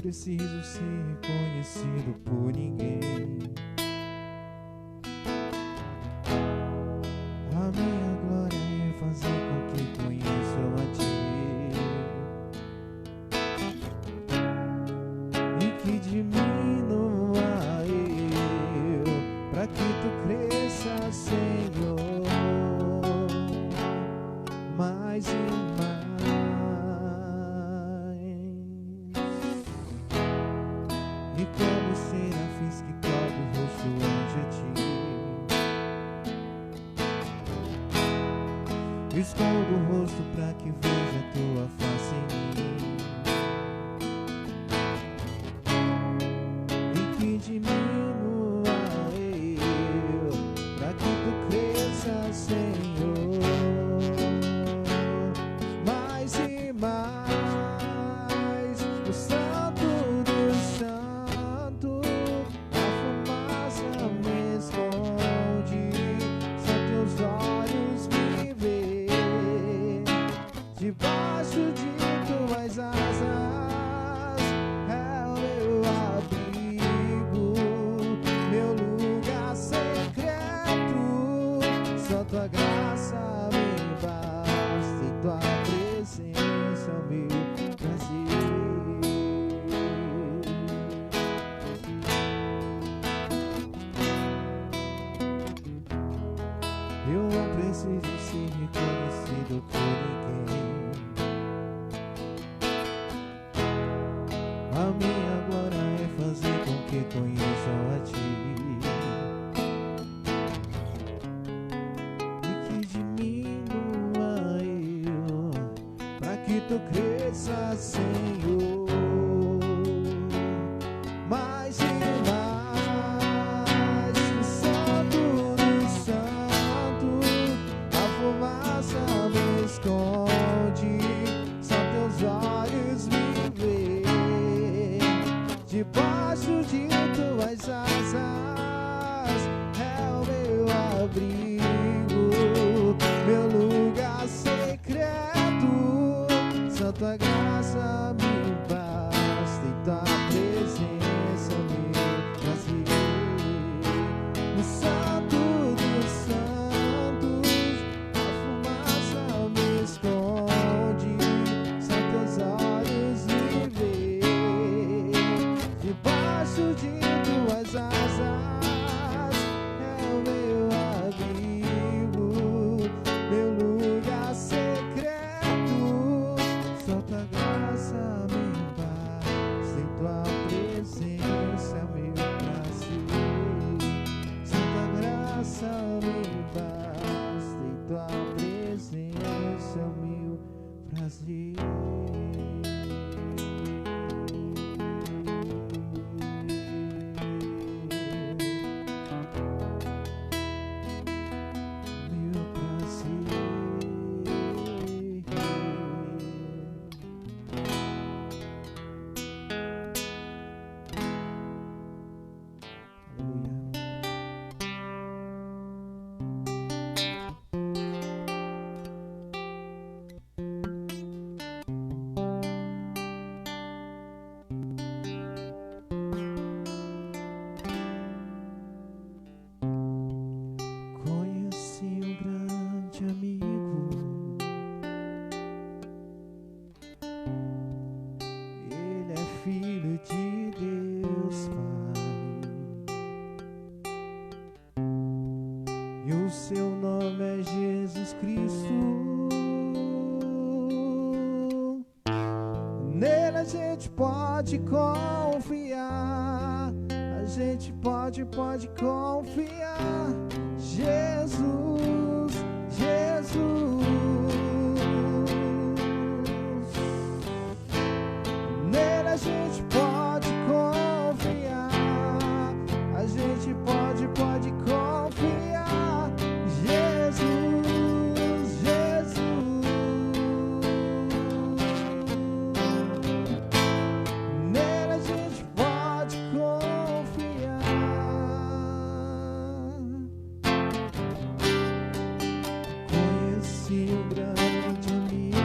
preciso ser reconhecido por ninguém. A minha glória é fazer com que conheçam a Ti e que diminua eu, pra que Tu cresça, Senhor, mais e mais. E como serafins que cobre o rosto ante a Ti, escondo o rosto pra que veja a Tua face em mim, e que diminua eu, pra que Tu cresça, Senhor, mais e mais. O Santo dos Santos, a fumaça me esconde, só Teus olhos me veem, debaixo de Tuas asas é o meu abrigo, meu lugar secreto, só Tua graça me basta e Tua presença me prazer. Eu não preciso ser reconhecido por ninguém. A minha glória é fazer com que conheçam a Ti e que diminua eu, pra que Tu cresça, Senhor, mais e mais. O Santo dos Santos, a fumaça me esconde, só Teus olhos me veem, debaixo de Tuas asas é o meu abrigo, meu lugar secreto, só Tua graça me basta e Tua presença me prazer. O Santo dos Santos, a fumaça me esconde, só Teus olhos me veem, debaixo de Tuas asas é o meu abrigo, meu lugar secreto, só Tua graça me basta e Tua presença me prazer. Só Tua graça me basta e Tua presença meu prazer. Meu prazer. Conheci um grande amigo, ele é filho de Deus Pai, e o seu nome é Jesus Cristo. Nele a gente pode confiar, a gente pode confiar. Jesus, Jesus. Nele a gente pode confiar, a gente pode confiar. Jesus, Jesus. Nele a gente pode confiar. Conheci um grande amigo,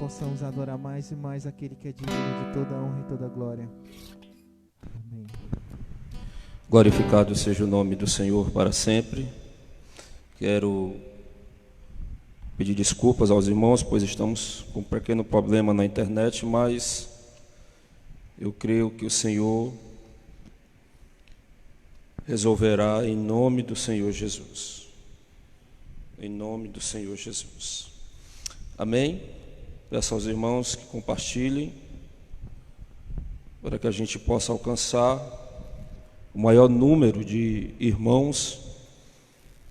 possamos adorar mais e mais aquele que é digno de toda a honra e toda a glória. Amém. Glorificado seja o nome do Senhor para sempre. Quero pedir desculpas aos irmãos, pois estamos com um pequeno problema na internet, mas eu creio que o Senhor resolverá em nome do Senhor Jesus. Em nome do Senhor Jesus. Amém? Peço aos irmãos que compartilhem, para que a gente possa alcançar o maior número de irmãos,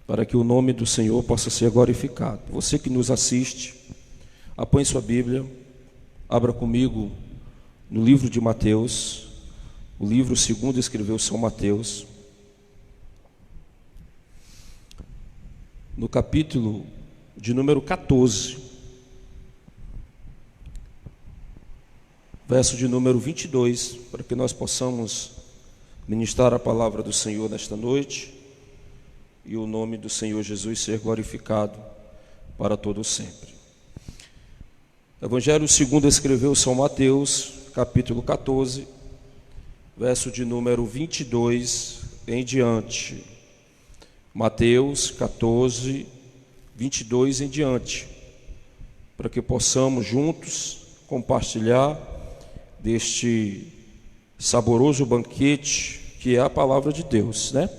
para que o nome do Senhor possa ser glorificado. Você que nos assiste, apanhe sua Bíblia, abra comigo no livro de Mateus, o livro segundo escreveu São Mateus, no capítulo de número 14, verso de número 22, para que nós possamos ministrar a palavra do Senhor nesta noite e o nome do Senhor Jesus ser glorificado para todo sempre. Evangelho segundo escreveu São Mateus, capítulo 14, verso de número 22 em diante. Mateus 14, 22 em diante, para que possamos juntos compartilhar deste saboroso banquete que é a palavra de Deus, né?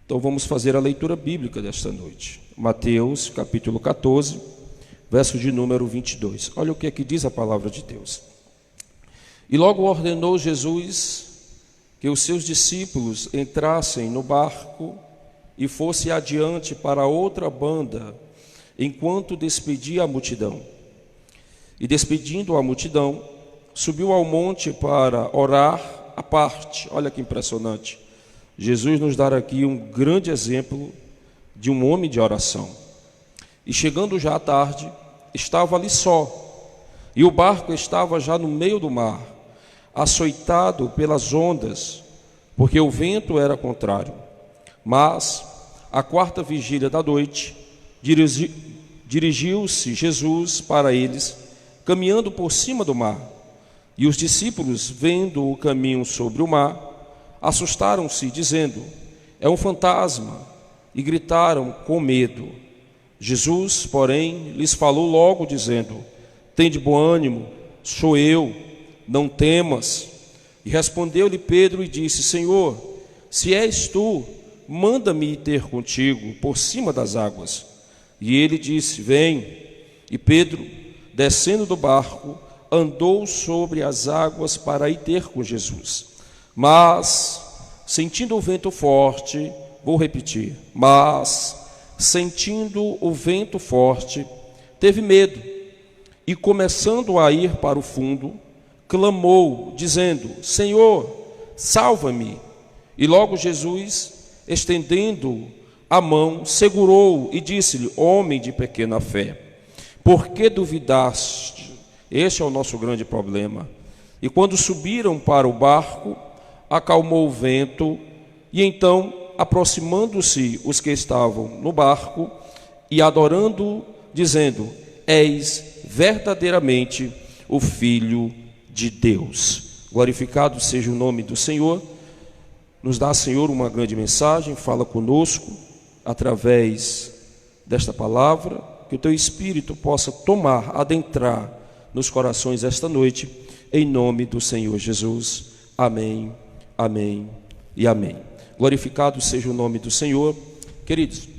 Então vamos fazer a leitura bíblica desta noite. Mateus capítulo 14, verso de número 22. Olha o que é que diz a palavra de Deus. E logo ordenou Jesus que os seus discípulos entrassem no barco e fosse adiante para outra banda, enquanto despedia a multidão. E despedindo a multidão, subiu ao monte para orar à parte. Olha que impressionante. Jesus nos dá aqui um grande exemplo de um homem de oração. E chegando já à tarde, estava ali só, e o barco estava já no meio do mar, açoitado pelas ondas, porque o vento era contrário. Mas, à quarta vigília da noite, dirigiu-se Jesus para eles, caminhando por cima do mar. E os discípulos, vendo o caminho sobre o mar, assustaram-se, dizendo: é um fantasma, e gritaram com medo. Jesus, porém, lhes falou logo, dizendo: tende bom ânimo, sou eu, não temas. E respondeu-lhe Pedro e disse: Senhor, se és tu, manda-me ir ter contigo por cima das águas. E ele disse: vem. E Pedro, descendo do barco, andou sobre as águas para ir ter com Jesus. Mas, sentindo o vento forte, vou repetir, mas, sentindo o vento forte, teve medo, e começando a ir para o fundo, clamou, dizendo: Senhor, salva-me. E logo Jesus, estendendo a mão, segurou e disse-lhe: homem de pequena fé, por que duvidaste? Este é o nosso grande problema. E quando subiram para o barco, acalmou o vento, e então, aproximando-se os que estavam no barco, e adorando, dizendo: és verdadeiramente o Filho de Deus. Glorificado seja o nome do Senhor. Nos dá, Senhor, uma grande mensagem, fala conosco através desta palavra, que o Teu Espírito possa tomar, adentrar nos corações esta noite, em nome do Senhor Jesus. Amém, amém e amém. Glorificado seja o nome do Senhor. Queridos,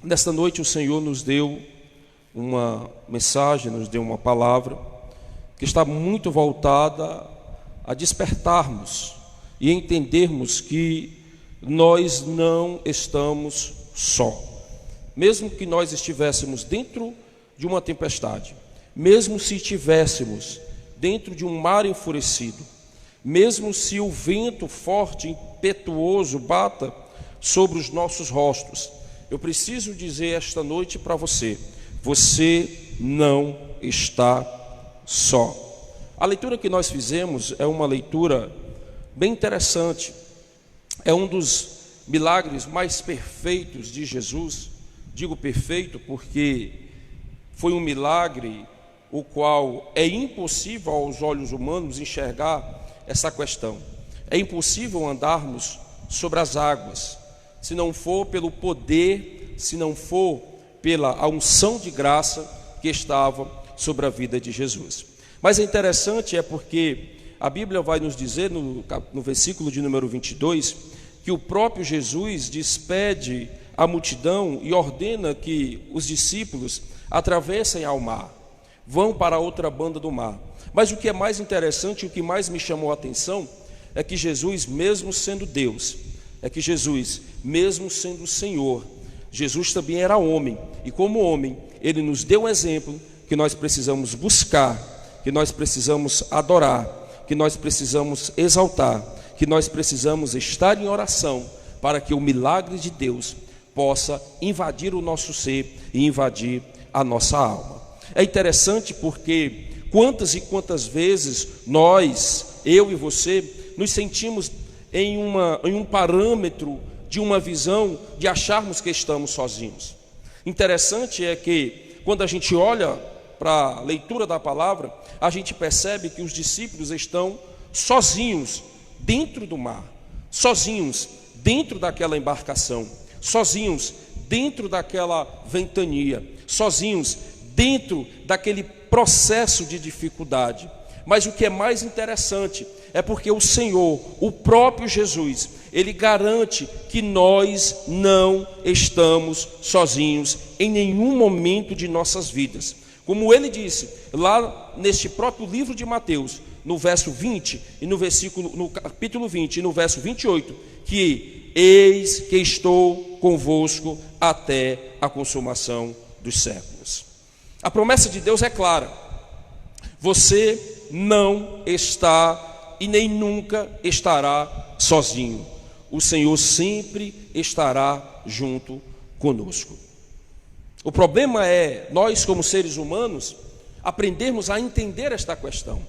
nesta noite o Senhor nos deu uma mensagem, nos deu uma palavra que está muito voltada a despertarmos e entendermos que nós não estamos só. Mesmo que nós estivéssemos dentro de uma tempestade, mesmo se estivéssemos dentro de um mar enfurecido, mesmo se o vento forte, impetuoso bata sobre os nossos rostos, eu preciso dizer esta noite para você: você não está só. A leitura que nós fizemos é uma leitura bem interessante. É um dos milagres mais perfeitos de Jesus. Digo perfeito porque foi um milagre o qual é impossível aos olhos humanos enxergar essa questão. É impossível andarmos sobre as águas, se não for pelo poder, se não for pela unção de graça que estava sobre a vida de Jesus. Mas é interessante porque a Bíblia vai nos dizer no versículo de número 22, que o próprio Jesus despede a multidão e ordena que os discípulos atravessem ao mar, vão para a outra banda do mar. Mas o que é mais interessante, o que mais me chamou a atenção, é que Jesus, mesmo sendo Deus, é que Jesus, mesmo sendo Senhor, Jesus também era homem, e como homem, ele nos deu um exemplo que nós precisamos buscar, que nós precisamos adorar, que nós precisamos exaltar, que nós precisamos estar em oração, para que o milagre de Deus possa invadir o nosso ser e invadir a nossa alma. É interessante porque quantas e quantas vezes nós, eu e você, nos sentimos em um parâmetro de uma visão de acharmos que estamos sozinhos. Interessante é que quando a gente olha para a leitura da palavra, a gente percebe que os discípulos estão sozinhos dentro do mar, sozinhos dentro daquela embarcação, sozinhos dentro daquela ventania, sozinhos dentro daquele processo de dificuldade. Mas o que é mais interessante é porque o Senhor, o próprio Jesus, ele garante que nós não estamos sozinhos em nenhum momento de nossas vidas. Como ele disse lá neste próprio livro de Mateus, no verso 20 e no capítulo 20 e no verso 28, que eis que estou convosco até a consumação dos séculos. A promessa de Deus é clara: você não está e nem nunca estará sozinho. O Senhor sempre estará junto conosco. O problema é nós, como seres humanos, aprendermos a entender esta questão,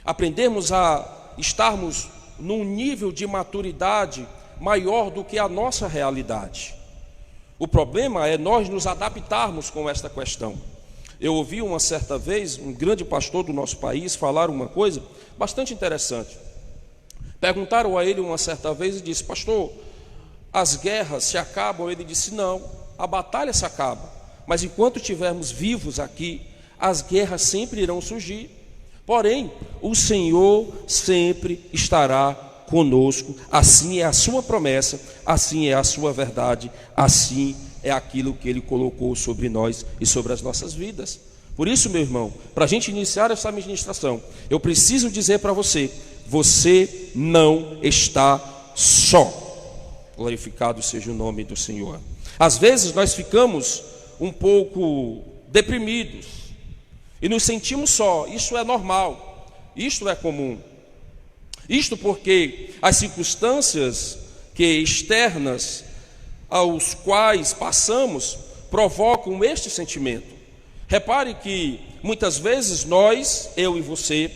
aprendermos a estarmos num nível de maturidade maior do que a nossa realidade. O problema é nós nos adaptarmos com esta questão. Eu ouvi uma certa vez um grande pastor do nosso país falar uma coisa bastante interessante. Perguntaram a ele uma certa vez e disse: pastor, as guerras se acabam? Ele disse: não, a batalha se acaba, mas enquanto estivermos vivos aqui, as guerras sempre irão surgir. Porém, o Senhor sempre estará conosco. Assim é a sua promessa, assim é a sua verdade, assim é aquilo que Ele colocou sobre nós e sobre as nossas vidas. Por isso, meu irmão, para a gente iniciar essa ministração, eu preciso dizer para você: você não está só. Glorificado seja o nome do Senhor. Às vezes nós ficamos um pouco deprimidos e nos sentimos só. Isso é normal, isto é comum. Isto porque as circunstâncias externas aos quais passamos provocam este sentimento. Repare que muitas vezes nós, eu e você,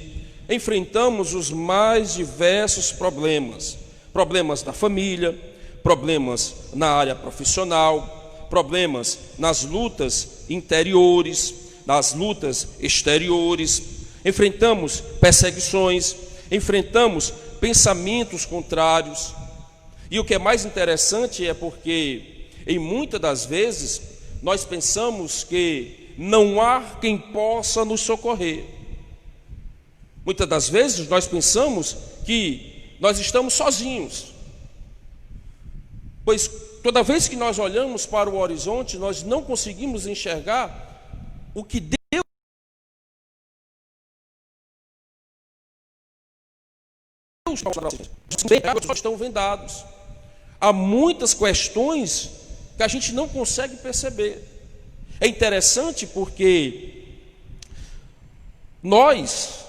enfrentamos os mais diversos problemas. Problemas da família, problemas na área profissional, problemas nas lutas interiores, nas lutas exteriores. Enfrentamos perseguições, enfrentamos pensamentos contrários. E o que é mais interessante é porque, em muitas das vezes, nós pensamos que não há quem possa nos socorrer. Muitas das vezes nós pensamos que nós estamos sozinhos, pois toda vez que nós olhamos para o horizonte, nós não conseguimos enxergar o que Deus estão vendados. Há muitas questões que a gente não consegue perceber. É interessante porque nós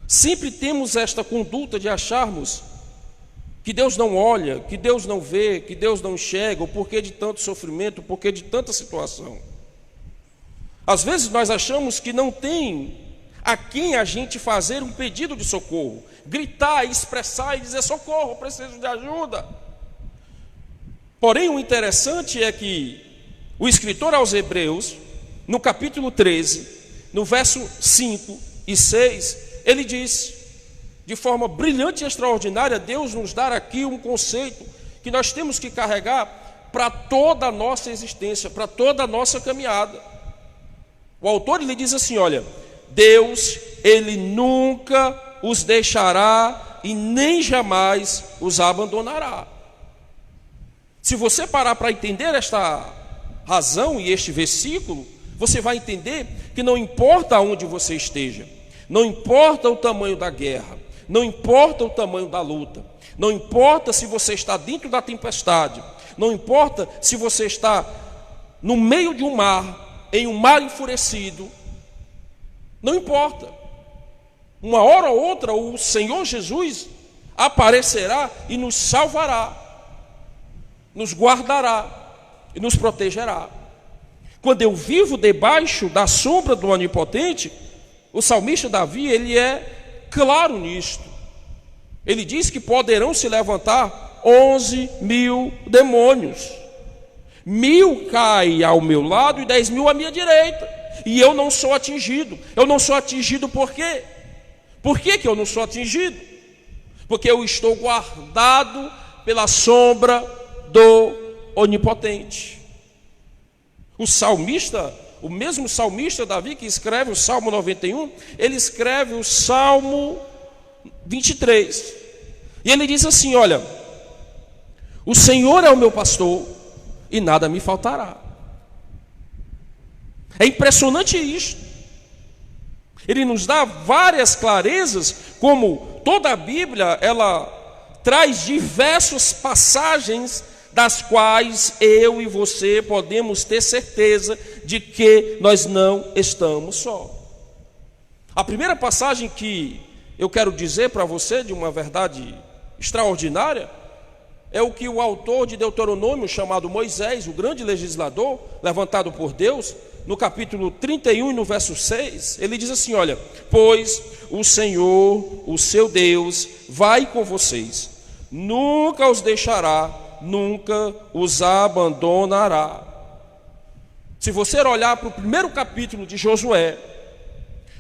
sempre temos esta conduta de acharmos que Deus não olha, que Deus não vê, que Deus não enxerga, o porquê de tanto sofrimento, o porquê de tanta situação. Às vezes nós achamos que não tem a quem a gente fazer um pedido de socorro, gritar, expressar e dizer: socorro, preciso de ajuda. Porém, o interessante é que o escritor aos Hebreus, no capítulo 13, no verso 5 e 6, ele diz, de forma brilhante e extraordinária, Deus nos dá aqui um conceito que nós temos que carregar para toda a nossa existência, para toda a nossa caminhada. O autor, ele diz assim, olha, Deus, ele nunca os deixará e nem jamais os abandonará. Se você parar para entender esta razão e este versículo, você vai entender que não importa onde você esteja, não importa o tamanho da guerra, não importa o tamanho da luta, não importa se você está dentro da tempestade, não importa se você está no meio de um mar, em um mar enfurecido, não importa. Uma hora ou outra o Senhor Jesus aparecerá e nos salvará, nos guardará e nos protegerá. Quando eu vivo debaixo da sombra do Onipotente, o salmista Davi, ele é claro nisto. Ele diz que poderão se levantar 11.000 demônios. 1.000 caem ao meu lado e 10.000 à minha direita. E eu não sou atingido. Eu não sou atingido por quê? Por que eu não sou atingido? Porque eu estou guardado pela sombra do Onipotente. O salmista, o mesmo salmista Davi que escreve o Salmo 91, ele escreve o Salmo 23. E ele diz assim, olha, o Senhor é o meu pastor e nada me faltará. É impressionante isto. Ele nos dá várias clarezas, como toda a Bíblia, ela traz diversas passagens das quais eu e você podemos ter certeza de que nós não estamos só. A primeira passagem que eu quero dizer para você, de uma verdade extraordinária, é o que o autor de Deuteronômio, chamado Moisés, o grande legislador, levantado por Deus, no capítulo 31 e no verso 6, ele diz assim, olha, pois o Senhor, o seu Deus, vai com vocês, nunca os deixará, nunca os abandonará. Se você olhar para o primeiro capítulo de Josué,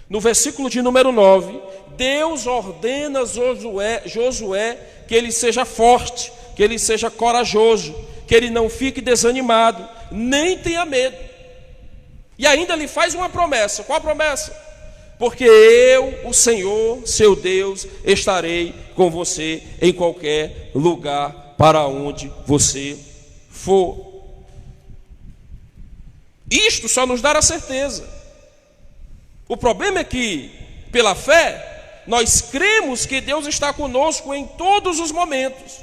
no versículo de número 9, Deus ordena a Josué que ele seja forte, que ele seja corajoso, que ele não fique desanimado, nem tenha medo. E ainda lhe faz uma promessa. Qual a promessa? Porque eu, o Senhor, seu Deus, estarei com você em qualquer lugar para onde você for. Isto só nos dá a certeza. O problema é que, pela fé, nós cremos que Deus está conosco em todos os momentos.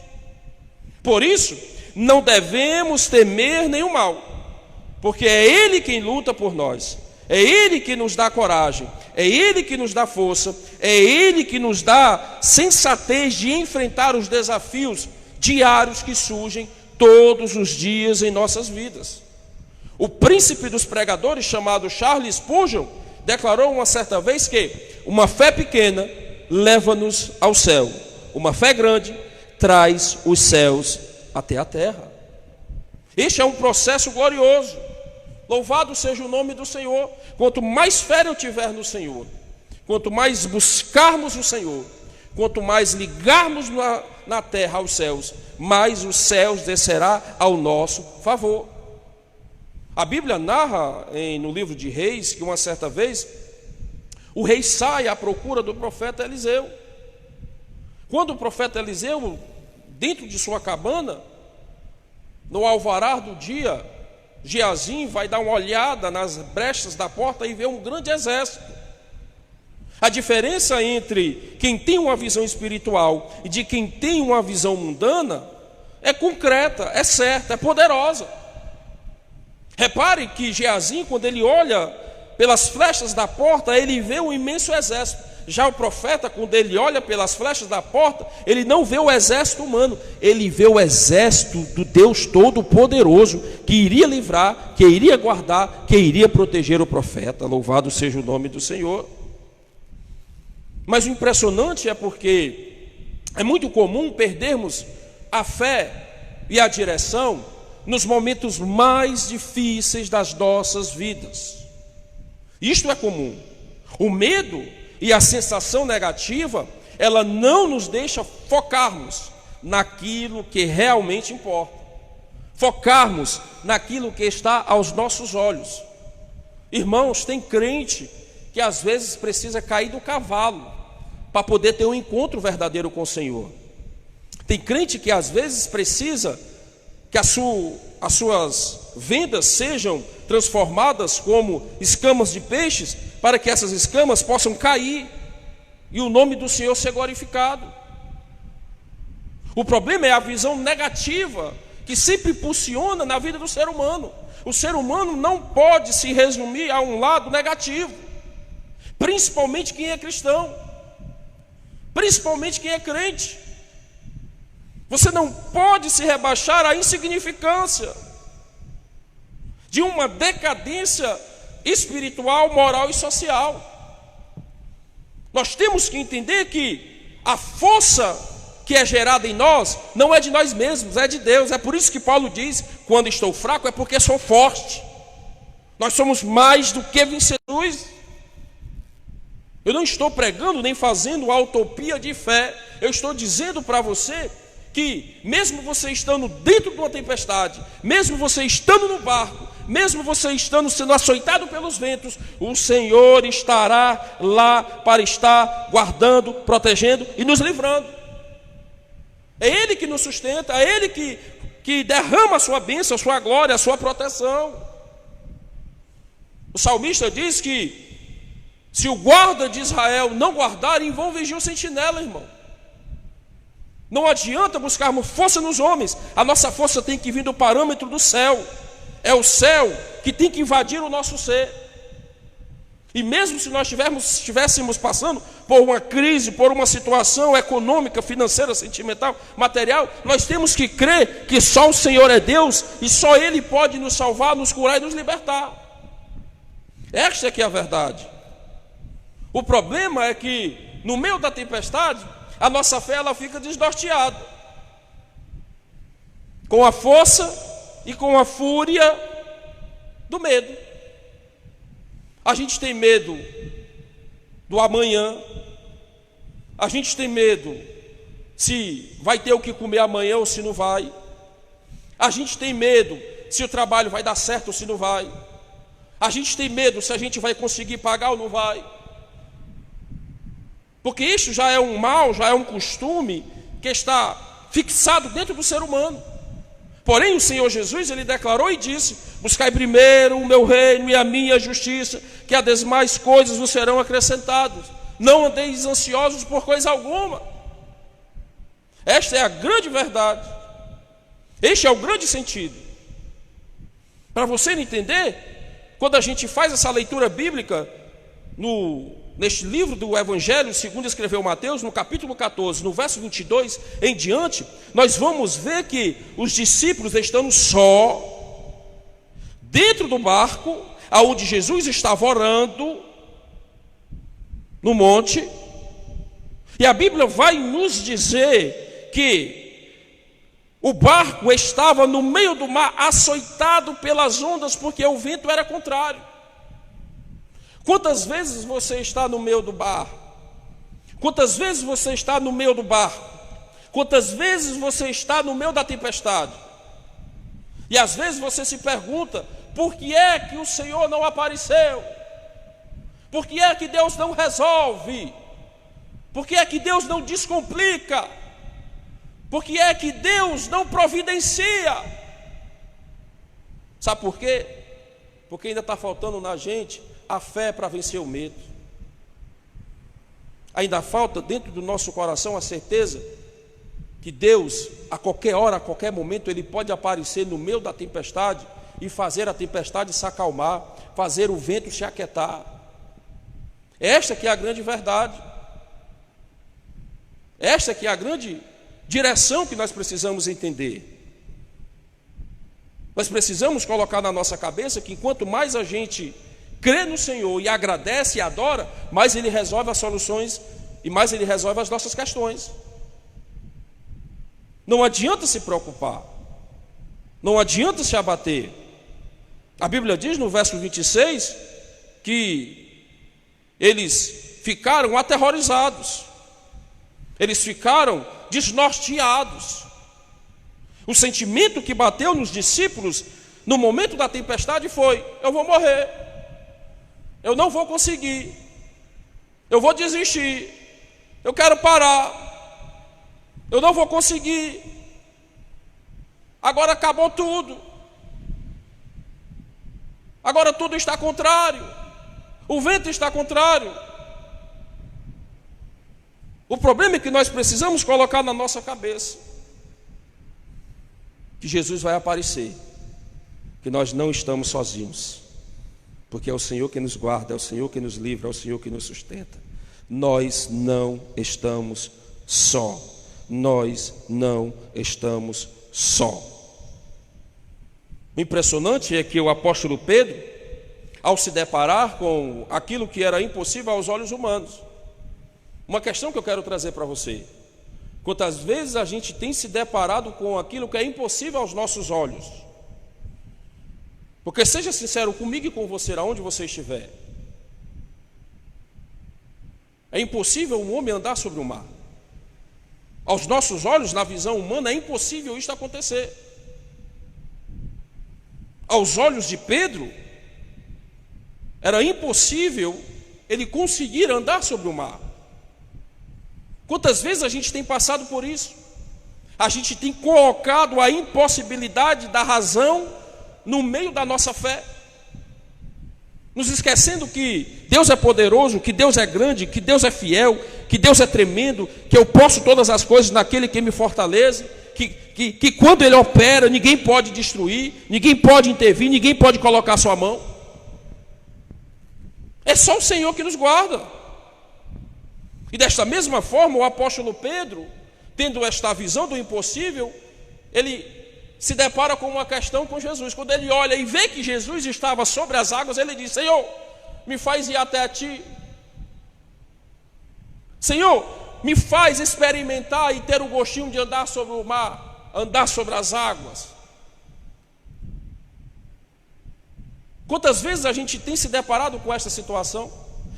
Por isso, não devemos temer nenhum mal, porque é Ele quem luta por nós, é Ele que nos dá coragem, é Ele que nos dá força, é Ele que nos dá sensatez de enfrentar os desafios diários que surgem todos os dias em nossas vidas. O príncipe dos pregadores, chamado Charles Spurgeon, declarou uma certa vez que uma fé pequena leva-nos ao céu, uma fé grande traz os céus até a terra. Este é um processo glorioso. Louvado seja o nome do Senhor. Quanto mais fé eu tiver no Senhor, quanto mais buscarmos o Senhor, quanto mais ligarmos na terra aos céus, mais os céus descerá ao nosso favor. A Bíblia narra no livro de Reis que uma certa vez o rei sai à procura do profeta Eliseu. Quando o profeta Eliseu, dentro de sua cabana, no alvará do dia, Geazim vai dar uma olhada nas brechas da porta e vê um grande exército. A diferença entre quem tem uma visão espiritual e de quem tem uma visão mundana é concreta, é certa, é poderosa. Repare que Geazim, quando ele olha pelas flechas da porta, ele vê um imenso exército. Já o profeta, quando ele olha pelas flechas da porta, ele não vê o exército humano, ele vê o exército do Deus Todo-Poderoso, que iria livrar, que iria guardar, que iria proteger o profeta. Louvado seja o nome do Senhor. Mas o impressionante é porque é muito comum perdermos a fé e a direção nos momentos mais difíceis das nossas vidas. Isto é comum. O medo e a sensação negativa, ela não nos deixa focarmos naquilo que realmente importa. Focarmos naquilo que está aos nossos olhos. Irmãos, tem crente que às vezes precisa cair do cavalo para poder ter um encontro verdadeiro com o Senhor. Tem crente que às vezes precisa que as suas vendas sejam transformadas como escamas de peixes, para que essas escamas possam cair e o nome do Senhor ser glorificado. O problema é a visão negativa que sempre impulsiona na vida do ser humano. O ser humano não pode se resumir a um lado negativo, principalmente quem é cristão, principalmente quem é crente. Você não pode se rebaixar à insignificância de uma decadência espiritual, moral e social. Nós temos que entender que a força que é gerada em nós não é de nós mesmos, é de Deus. É por isso que Paulo diz: quando estou fraco é porque sou forte. Nós somos mais do que vencedores. Eu não estou pregando nem fazendo uma utopia de fé. Eu estou dizendo para você que mesmo você estando dentro de uma tempestade, mesmo você estando no barco, mesmo você estando sendo açoitado pelos ventos, o Senhor estará lá para estar guardando, protegendo e nos livrando. É Ele que nos sustenta, é Ele que derrama a sua bênção, a sua glória, a sua proteção. O salmista diz que se o guarda de Israel não guardar, em vão vigia o sentinela, irmão. Não adianta buscarmos força nos homens, a nossa força tem que vir do parâmetro do céu. É o céu que tem que invadir o nosso ser. E mesmo se nós estivéssemos passando por uma crise, por uma situação econômica, financeira, sentimental, material, nós temos que crer que só o Senhor é Deus e só Ele pode nos salvar, nos curar e nos libertar. Esta é que é a verdade. O problema é que no meio da tempestade, a nossa fé ela fica desnorteada, com a força e com a fúria do medo. A gente tem medo do amanhã, a gente tem medo se vai ter o que comer amanhã ou se não vai, a gente tem medo se o trabalho vai dar certo ou se não vai, a gente tem medo se a gente vai conseguir pagar ou não vai. Porque isso já é um mal, já é um costume que está fixado dentro do ser humano. Porém, o Senhor Jesus, Ele declarou e disse: buscai primeiro o meu reino e a minha justiça, que as demais coisas vos serão acrescentadas. Não andeis ansiosos por coisa alguma. Esta é a grande verdade. Este é o grande sentido. Para você entender, quando a gente faz essa leitura bíblica neste livro do Evangelho, segundo escreveu Mateus, no capítulo 14, no verso 22 em diante, nós vamos ver que os discípulos estando só, dentro do barco, aonde Jesus estava orando, no monte, e a Bíblia vai nos dizer que o barco estava no meio do mar, açoitado pelas ondas, porque o vento era contrário. Quantas vezes você está no meio do barco? Quantas vezes você está no meio do barco? Quantas vezes você está no meio da tempestade? E às vezes você se pergunta: por que é que o Senhor não apareceu? Por que é que Deus não resolve? Por que é que Deus não descomplica? Por que é que Deus não providencia? Sabe por quê? Porque ainda está faltando na gente a fé para vencer o medo. Ainda falta dentro do nosso coração a certeza que Deus, a qualquer hora, a qualquer momento, Ele pode aparecer no meio da tempestade e fazer a tempestade se acalmar, fazer o vento se aquietar. Esta que é a grande verdade. Esta que é a grande direção que nós precisamos entender. Nós precisamos colocar na nossa cabeça que enquanto mais a gente crê no Senhor e agradece e adora, mais Ele resolve as soluções e mais Ele resolve as nossas questões. Não adianta se preocupar, não adianta se abater. A Bíblia diz no verso 26 que que eles ficaram aterrorizados, eles ficaram desnorteados. O sentimento que bateu nos discípulos no momento da tempestade foi: eu vou morrer, eu não vou conseguir, eu vou desistir, eu quero parar, eu não vou conseguir, agora acabou tudo, agora tudo está contrário, o vento está contrário. O problema é que nós precisamos colocar na nossa cabeça que Jesus vai aparecer, que nós não estamos sozinhos, porque é o Senhor que nos guarda, é o Senhor que nos livra, é o Senhor que nos sustenta. Nós não estamos só, nós não estamos só. O impressionante é que o apóstolo Pedro, ao se deparar com aquilo que era impossível aos olhos humanos, uma questão que eu quero trazer para você: quantas vezes a gente tem se deparado com aquilo que é impossível aos nossos olhos? Porque seja sincero comigo e com você, aonde você estiver, é impossível um homem andar sobre o mar. Aos nossos olhos, na visão humana, é impossível isto acontecer. Aos olhos de Pedro, era impossível ele conseguir andar sobre o mar. Quantas vezes a gente tem passado por isso? A gente tem colocado a impossibilidade da razão no meio da nossa fé, nos esquecendo que Deus é poderoso, que Deus é grande, que Deus é fiel, que Deus é tremendo, que eu posso todas as coisas naquele que me fortalece, que quando Ele opera, ninguém pode destruir, ninguém pode intervir, ninguém pode colocar sua mão. É só o Senhor que nos guarda. E desta mesma forma, o apóstolo Pedro, tendo esta visão do impossível, ele se depara com uma questão com Jesus. Quando ele olha e vê que Jesus estava sobre as águas, ele diz: Senhor, me faz ir até a Ti. Senhor, me faz experimentar e ter o gostinho de andar sobre o mar, andar sobre as águas. Quantas vezes a gente tem se deparado com esta situação?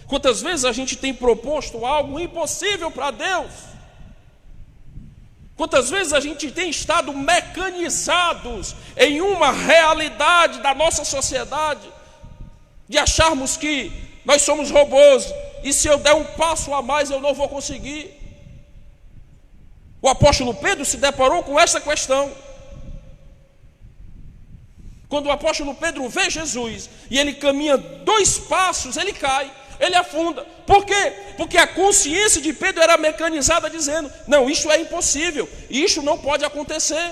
Quantas vezes a gente tem proposto algo impossível para Deus? Quantas vezes a gente tem estado mecanizados em uma realidade da nossa sociedade, de acharmos que nós somos robôs, e se eu der um passo a mais eu não vou conseguir. O apóstolo Pedro se deparou com essa questão. Quando o apóstolo Pedro vê Jesus e ele caminha 2 passos, ele cai, ele afunda. Por quê? Porque a consciência de Pedro era mecanizada, dizendo: não, isso é impossível, isso não pode acontecer.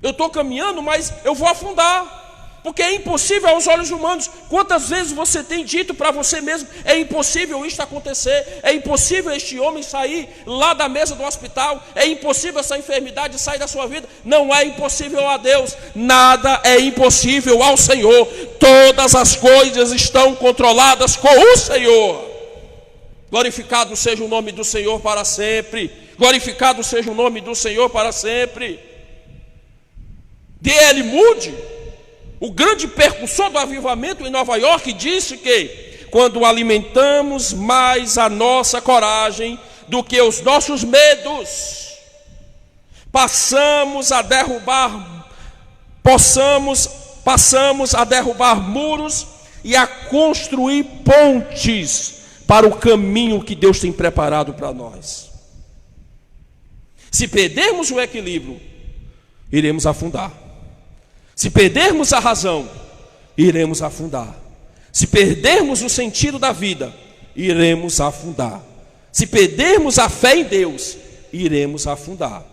Eu estou caminhando, mas eu vou afundar, porque é impossível aos olhos humanos. Quantas vezes você tem dito para você mesmo: é impossível isto acontecer, é impossível este homem sair lá da mesa do hospital, é impossível essa enfermidade sair da sua vida? Não é impossível a Deus, nada é impossível ao Senhor, todas as coisas estão controladas com o Senhor. Glorificado seja o nome do Senhor para sempre, glorificado seja o nome do Senhor para sempre. D.L. Moody, o grande percussor do avivamento em Nova York, disse que quando alimentamos mais a nossa coragem do que os nossos medos, passamos a derrubar muros e a construir pontes para o caminho que Deus tem preparado para nós. Se perdermos o equilíbrio, iremos afundar. Se perdermos a razão, iremos afundar. Se perdermos o sentido da vida, iremos afundar. Se perdermos a fé em Deus, iremos afundar.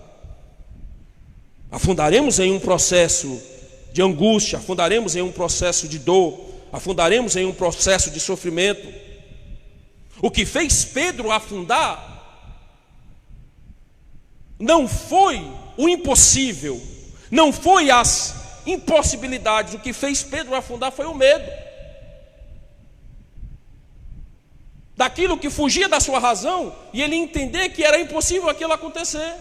Afundaremos em um processo de angústia, afundaremos em um processo de dor, afundaremos em um processo de sofrimento. O que fez Pedro afundar não foi o impossível, não foi as impossibilidades. O que fez Pedro afundar foi o medo daquilo que fugia da sua razão, e ele entender que era impossível aquilo acontecer.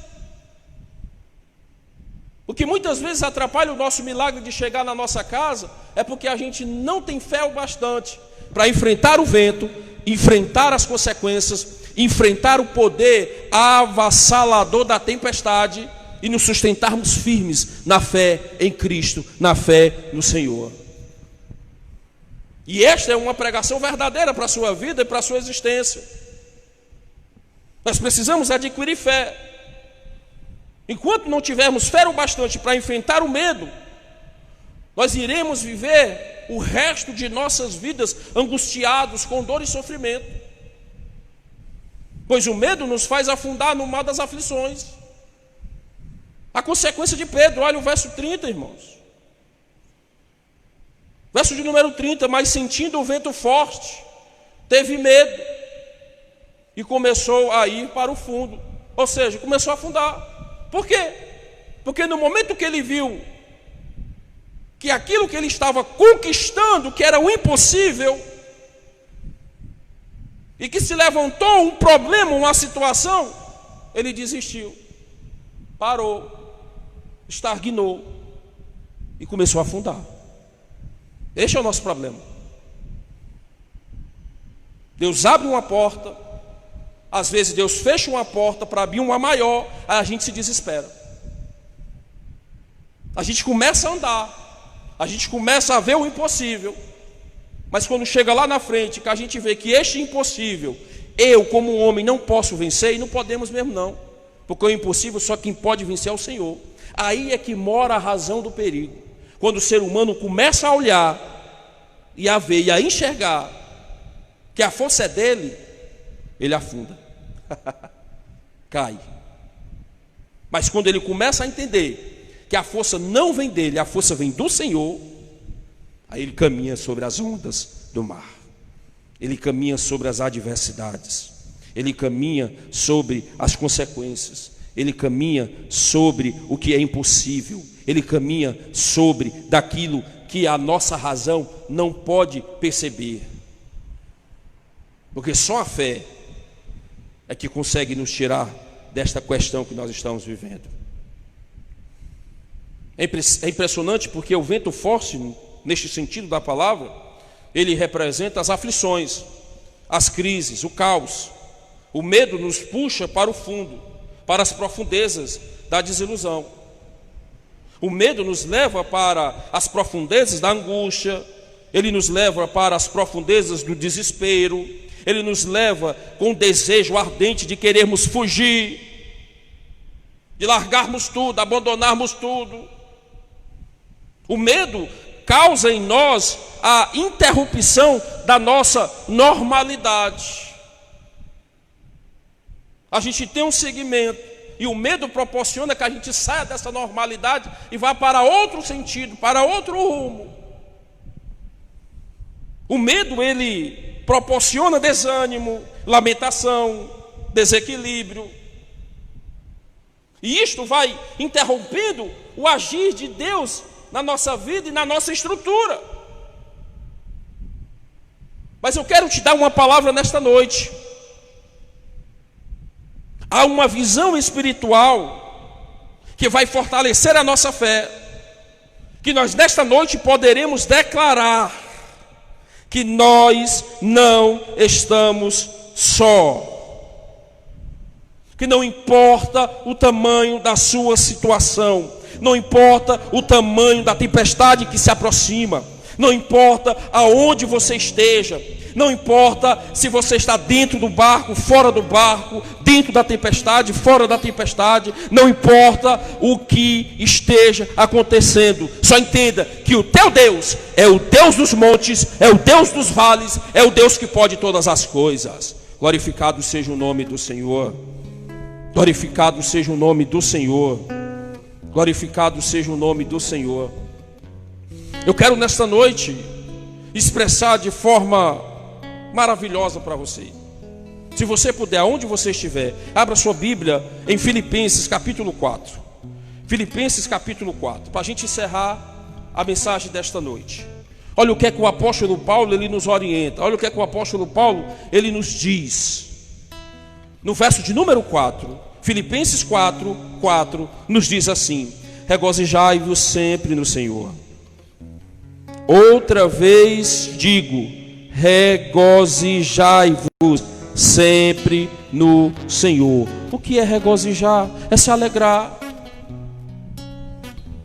O que muitas vezes atrapalha o nosso milagre de chegar na nossa casa é porque a gente não tem fé o bastante para enfrentar o vento, enfrentar as consequências, enfrentar o poder avassalador da tempestade e nos sustentarmos firmes na fé em Cristo, na fé no Senhor. E esta é uma pregação verdadeira para a sua vida e para a sua existência. Nós precisamos adquirir fé. Enquanto não tivermos fé o bastante para enfrentar o medo, nós iremos viver o resto de nossas vidas angustiados, com dor e sofrimento. Pois o medo nos faz afundar no mar das aflições. A consequência de Pedro, olha o verso 30, irmãos. Verso de número 30, mas sentindo o vento forte, teve medo e começou a ir para o fundo. Ou seja, começou a afundar. Por quê? Porque no momento que ele viu que aquilo que ele estava conquistando, que era o impossível, e que se levantou um problema, uma situação, ele desistiu, parou, estagnou e começou a afundar. Este é o nosso problema. Deus abre uma porta, às vezes Deus fecha uma porta para abrir uma maior, aí a gente se desespera. A gente começa a andar, a gente começa a ver o impossível, mas quando chega lá na frente, que a gente vê que este impossível, eu como um homem não posso vencer, e não podemos mesmo não, porque o impossível só quem pode vencer é o Senhor. Aí é que mora a razão do perigo. Quando o ser humano começa a olhar e a ver e a enxergar que a força é dele, ele afunda, cai. Mas quando ele começa a entender que a força não vem dele, a força vem do Senhor, aí ele caminha sobre as ondas do mar, ele caminha sobre as adversidades, ele caminha sobre as consequências, ele caminha sobre o que é impossível, ele caminha sobre daquilo que a nossa razão não pode perceber, porque só a fé é que consegue nos tirar desta questão que nós estamos vivendo. É impressionante porque o vento forte, neste sentido da palavra, ele representa as aflições, as crises, o caos. O medo nos puxa para o fundo, para as profundezas da desilusão. O medo nos leva para as profundezas da angústia, ele nos leva para as profundezas do desespero, ele nos leva com o desejo ardente de querermos fugir, de largarmos tudo, abandonarmos tudo. O medo causa em nós a interrupção da nossa normalidade. A gente tem um segmento e o medo proporciona que a gente saia dessa normalidade e vá para outro sentido, para outro rumo. O medo, ele proporciona desânimo, lamentação, desequilíbrio. E isto vai interrompendo o agir de Deus na nossa vida e na nossa estrutura. Mas eu quero te dar uma palavra nesta noite. Há uma visão espiritual que vai fortalecer a nossa fé, que nós nesta noite poderemos declarar que nós não estamos só. Que não importa o tamanho da sua situação, não importa o tamanho da tempestade que se aproxima, não importa aonde você esteja, não importa se você está dentro do barco, fora do barco, dentro da tempestade, fora da tempestade, não importa o que esteja acontecendo, só entenda que o teu Deus é o Deus dos montes, é o Deus dos vales, é o Deus que pode todas as coisas. Glorificado seja o nome do Senhor, glorificado seja o nome do Senhor, glorificado seja o nome do Senhor. Eu quero nesta noite expressar de forma maravilhosa para você. Se você puder, aonde você estiver, abra sua Bíblia em Filipenses capítulo 4. Filipenses capítulo 4, para a gente encerrar a mensagem desta noite. Olha o que é que o apóstolo Paulo ele nos orienta, olha o que é que o apóstolo Paulo ele nos diz. No verso de número 4, Filipenses 4, 4, nos diz assim: regozijai-vos sempre no Senhor. Outra vez digo, regozijai-vos sempre no Senhor. O que é regozijar? É se alegrar.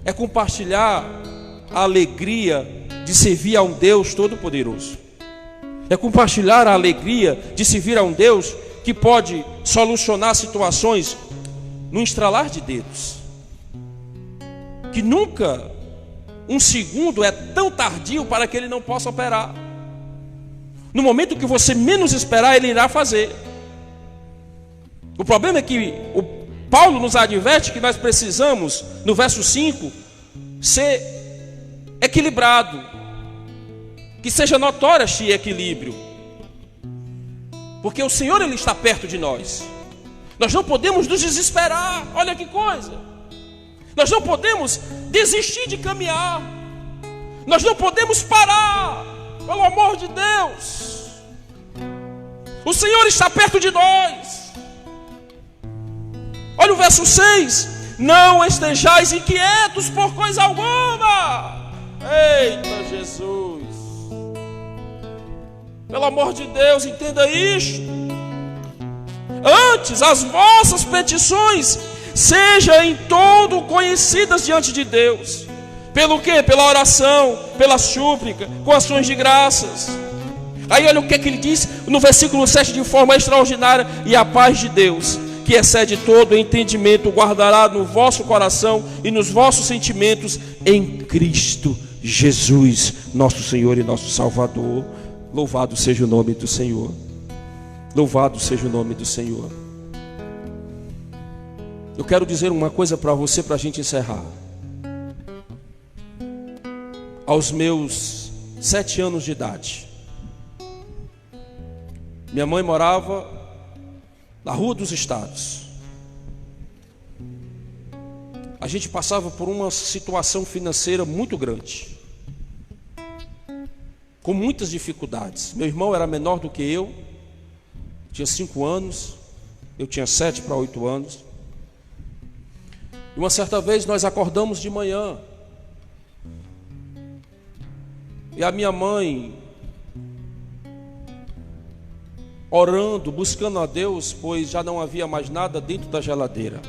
É compartilhar a alegria de servir a um Deus Todo-Poderoso. É compartilhar a alegria de servir a um Deus que pode solucionar situações no estralar de dedos. Que nunca um segundo é tão tardio para que Ele não possa operar. No momento que você menos esperar, Ele irá fazer. O problema é que o Paulo nos adverte que nós precisamos, no verso 5, ser equilibrado, que seja notório este equilíbrio, porque o Senhor, Ele está perto de nós. Nós não podemos nos desesperar, olha que coisa. Nós não podemos desistir de caminhar. Nós não podemos parar, pelo amor de Deus. O Senhor está perto de nós. Olha o verso 6. Não estejais inquietos por coisa alguma. Eita Jesus. Pelo amor de Deus, entenda isto. Antes, as vossas petições sejam em todo conhecidas diante de Deus. Pelo quê? Pela oração, pela súplica, com ações de graças. Aí olha o que ele diz no versículo 7, de forma extraordinária: e a paz de Deus, que excede todo entendimento, guardará no vosso coração e nos vossos sentimentos em Cristo Jesus, nosso Senhor e nosso Salvador. Louvado seja o nome do Senhor. Louvado seja o nome do Senhor. Eu quero dizer uma coisa para você, para a gente encerrar. Aos meus 7 anos de idade, minha mãe morava na Rua dos Estados. A gente passava por uma situação financeira muito grande, com muitas dificuldades. Meu irmão era menor do que eu, tinha 5 anos, eu tinha 7 para 8 anos. E uma certa vez nós acordamos de manhã, e a minha mãe, orando, buscando a Deus, pois já não havia mais nada dentro da geladeira.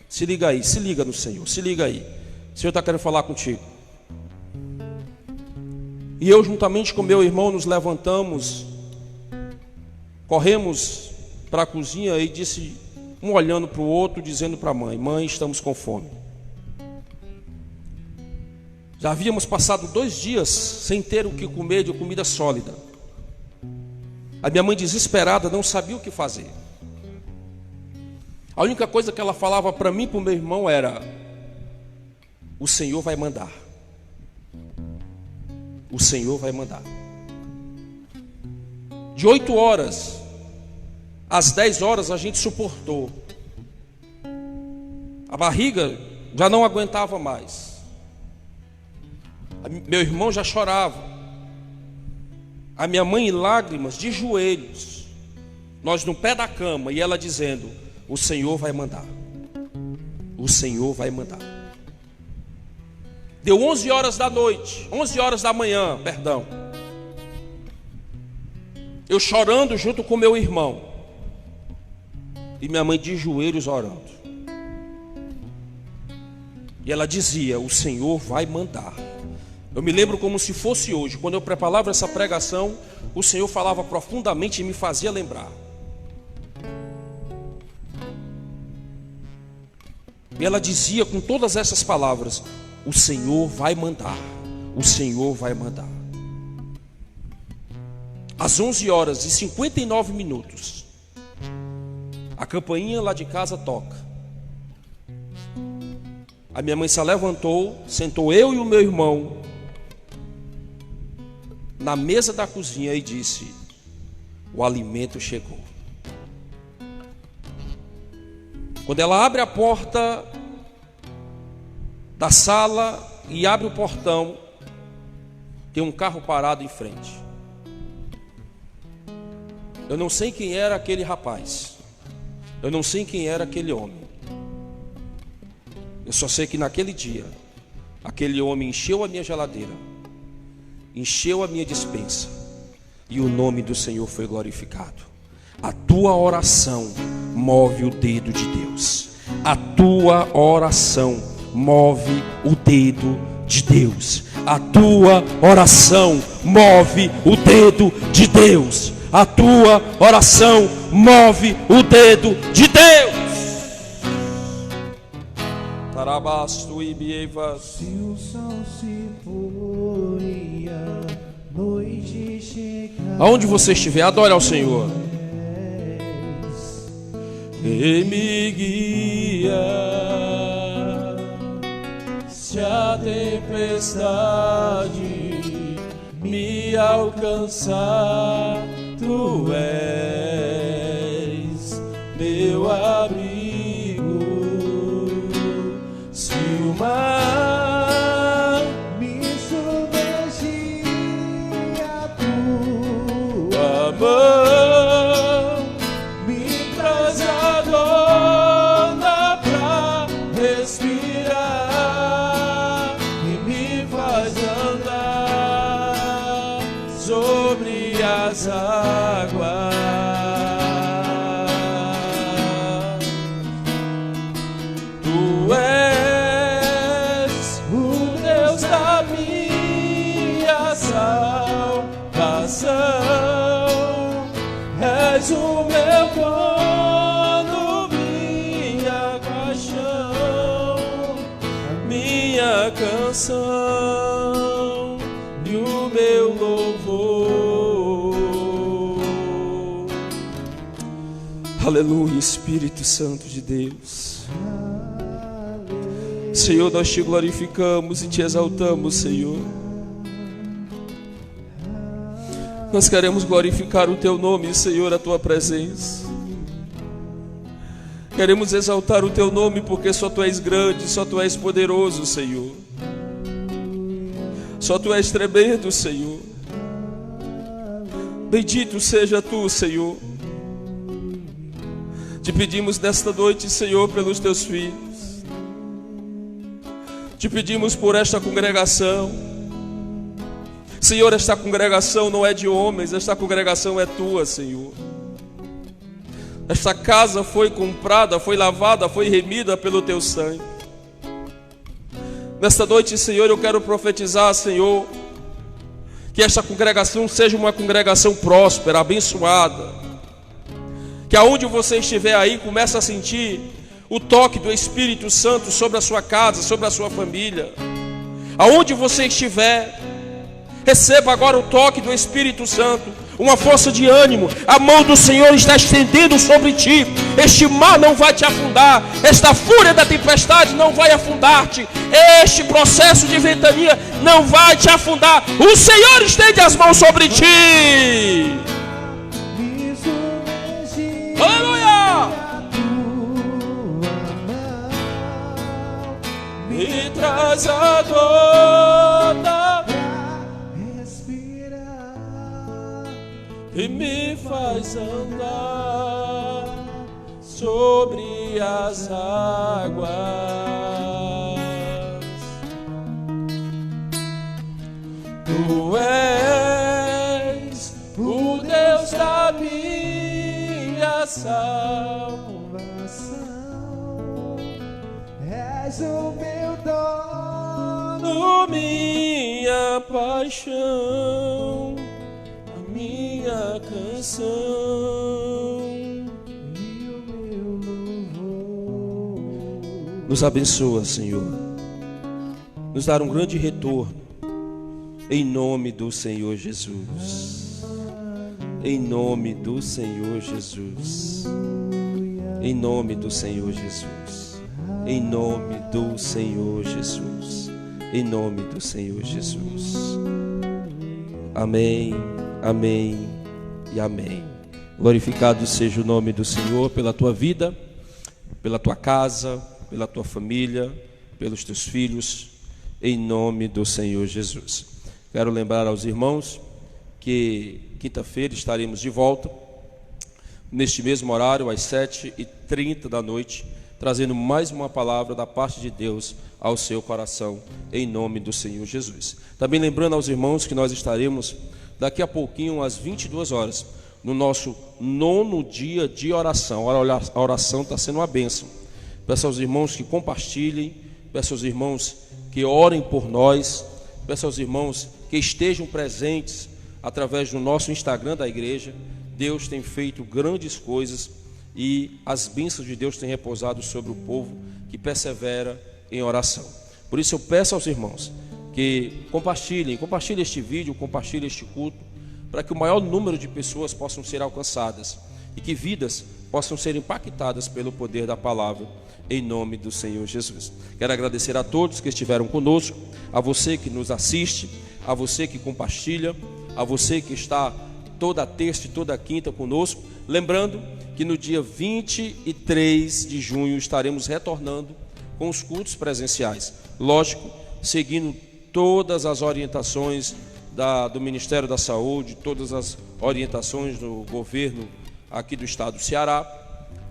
Se liga aí, se liga no Senhor, se liga aí. O Senhor está querendo falar contigo. E eu, juntamente com meu irmão, nos levantamos, corremos para a cozinha e disse, um olhando para o outro, dizendo para a mãe: mãe, estamos com fome. Já havíamos passado 2 dias sem ter o que comer de comida sólida. A minha mãe, desesperada, não sabia o que fazer. A única coisa que ela falava para mim e para o meu irmão era: o Senhor vai mandar. O Senhor vai mandar. De 8 horas às 10 horas a gente suportou. A barriga já não aguentava mais. Meu irmão já chorava. A minha mãe em lágrimas, de joelhos. Nós no pé da cama e ela dizendo: o Senhor vai mandar. O Senhor vai mandar. Deu 11 horas da noite, 11 horas da manhã, perdão. Eu chorando junto com meu irmão. E minha mãe de joelhos orando. E ela dizia: o Senhor vai mandar. Eu me lembro como se fosse hoje. Quando eu preparava essa pregação, o Senhor falava profundamente e me fazia lembrar. E ela dizia com todas essas palavras: o Senhor vai mandar. O Senhor vai mandar. Às 11 horas e 59 minutos, a campainha lá de casa toca. A minha mãe se levantou, sentou eu e o meu irmão na mesa da cozinha e disse: o alimento chegou. Quando ela abre a porta da sala e abre o portão, tem um carro parado em frente. Eu não sei quem era aquele rapaz, eu não sei quem era aquele homem. Eu só sei que naquele dia, aquele homem encheu a minha geladeira, encheu a minha despensa, e o nome do Senhor foi glorificado. A tua oração move o dedo de Deus. A tua oração move o dedo de Deus. A tua oração move o dedo de Deus. A tua oração move o dedo de Deus. Tarabasto e bievas. Se o sol se for e a noite chegar, Aonde você estiver, adore ao Senhor. E me guia, se a tempestade me alcançar, tu és meu abrigo. Se o mar me submergir, a tua mão me traz a dona pra respirar e me faz andar sobre as águas. Tu és o Deus da minha salvação, és o meu dono, minha paixão, minha canção e o meu louvor. Aleluia, Espírito Santo de Deus. Senhor, nós te glorificamos e te exaltamos, Senhor. Nós queremos glorificar o teu nome, Senhor, a tua presença. Queremos exaltar o teu nome porque só tu és grande, só tu és poderoso, Senhor. Só tu és tremendo, Senhor. Bendito seja tu, Senhor. Te pedimos nesta noite, Senhor, pelos teus filhos. Te pedimos por esta congregação. Senhor, esta congregação não é de homens, esta congregação é tua, Senhor. Esta casa foi comprada, foi lavada, foi remida pelo teu sangue. Nesta noite, Senhor, eu quero profetizar, Senhor, que esta congregação seja uma congregação próspera, abençoada. Que aonde você estiver aí, comece a sentir o toque do Espírito Santo sobre a sua casa, sobre a sua família. Aonde você estiver, receba agora o toque do Espírito Santo, uma força de ânimo. A mão do Senhor está estendendo sobre ti. Este mar não vai te afundar, esta fúria da tempestade não vai afundar-te, este processo de ventania não vai te afundar. O Senhor estende as mãos sobre ti. me submergir, Aleluia! a tua mão Me traz a dona respirar e me faz andar sobre as águas. Tu és o Deus da minha salvação, és o meu dono, minha paixão, a minha canção. e o meu louvor. Nos abençoa, Senhor. Nos dar um grande retorno. Em nome do Senhor Jesus. Em nome do Senhor Jesus. Em nome do Senhor Jesus. Em nome do Senhor Jesus. Em nome do Senhor Jesus. Amém, amém e amém. Glorificado seja o nome do Senhor pela tua vida, pela tua casa, pela tua família, pelos teus filhos, em nome do Senhor Jesus. Quero lembrar aos irmãos que quinta-feira estaremos de volta, neste mesmo horário, às 7h30 da noite, trazendo mais uma palavra da parte de Deus ao seu coração, em nome do Senhor Jesus. Também lembrando aos irmãos que nós estaremos daqui a pouquinho, às 22 horas, no nosso 9º dia de oração. A oração está sendo uma bênção. Peço aos irmãos que compartilhem, peço aos irmãos que orem por nós, peço aos irmãos que estejam presentes através do nosso Instagram da igreja. Deus tem feito grandes coisas e as bênçãos de Deus têm repousado sobre o povo que persevera em oração. Por isso eu peço aos irmãos que compartilhem este vídeo, compartilhem este culto, para que o maior número de pessoas possam ser alcançadas e que vidas possam ser impactadas pelo poder da palavra, em nome do Senhor Jesus. Quero agradecer a todos que estiveram conosco, a você que nos assiste, a você que compartilha, a você que está toda terça e toda quinta conosco. Lembrando que no dia 23 de junho estaremos retornando com os cultos presenciais, lógico, seguindo todas as orientações do Ministério da Saúde, todas as orientações do governo aqui do estado do Ceará,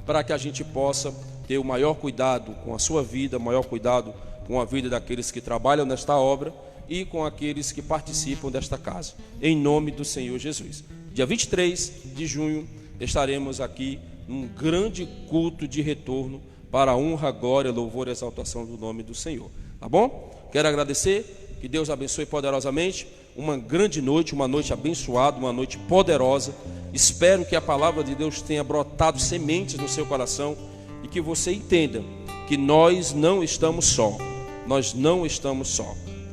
para que a gente possa ter o maior cuidado com a sua vida, o maior cuidado com a vida daqueles que trabalham nesta obra e com aqueles que participam desta casa, em nome do Senhor Jesus. Dia 23 de junho estaremos aqui num grande culto de retorno para a honra, glória, louvor e exaltação do nome do Senhor, tá bom? Quero agradecer, que Deus abençoe poderosamente, uma grande noite, uma noite abençoada, uma noite poderosa. Espero que a palavra de Deus tenha brotado sementes no seu coração e que você entenda que nós não estamos só, tá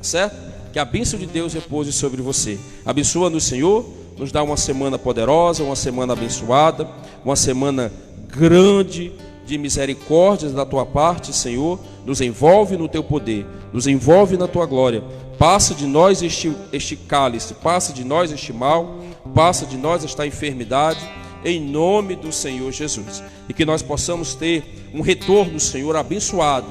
certo? Que a bênção de Deus repouse sobre você. Abençoa-nos, Senhor, nos dá uma semana poderosa, uma semana abençoada, uma semana grande de misericórdias da tua parte, Senhor. Nos envolve no teu poder, nos envolve na tua glória. Passa de nós este cálice, passa de nós este mal, passa de nós esta enfermidade, em nome do Senhor Jesus. E que nós possamos ter um retorno, Senhor, abençoado,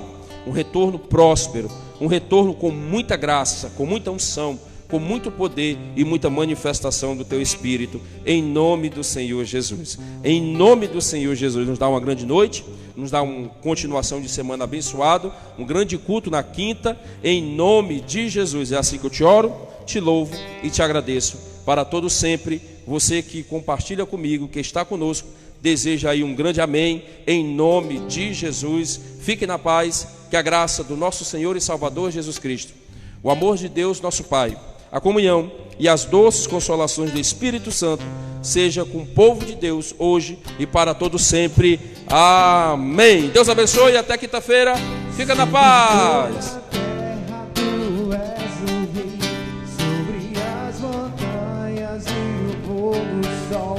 um retorno próspero, um retorno com muita graça, com muita unção, com muito poder e muita manifestação do teu Espírito, em nome do Senhor Jesus. Em nome do Senhor Jesus, nos dá uma grande noite, nos dá uma continuação de semana abençoado, um grande culto na quinta, em nome de Jesus. É assim que eu te oro, te louvo e te agradeço. Para todo sempre, você que compartilha comigo, que está conosco, deseja aí um grande amém, em nome de Jesus. Fique na paz, que a graça do nosso Senhor e Salvador Jesus Cristo, o amor de Deus nosso Pai, a comunhão e as doces consolações do Espírito Santo seja com o povo de Deus hoje e para todo sempre. Amém. Deus abençoe e até quinta-feira. Fica na paz. Sobre as montanhas e o pôr do sol.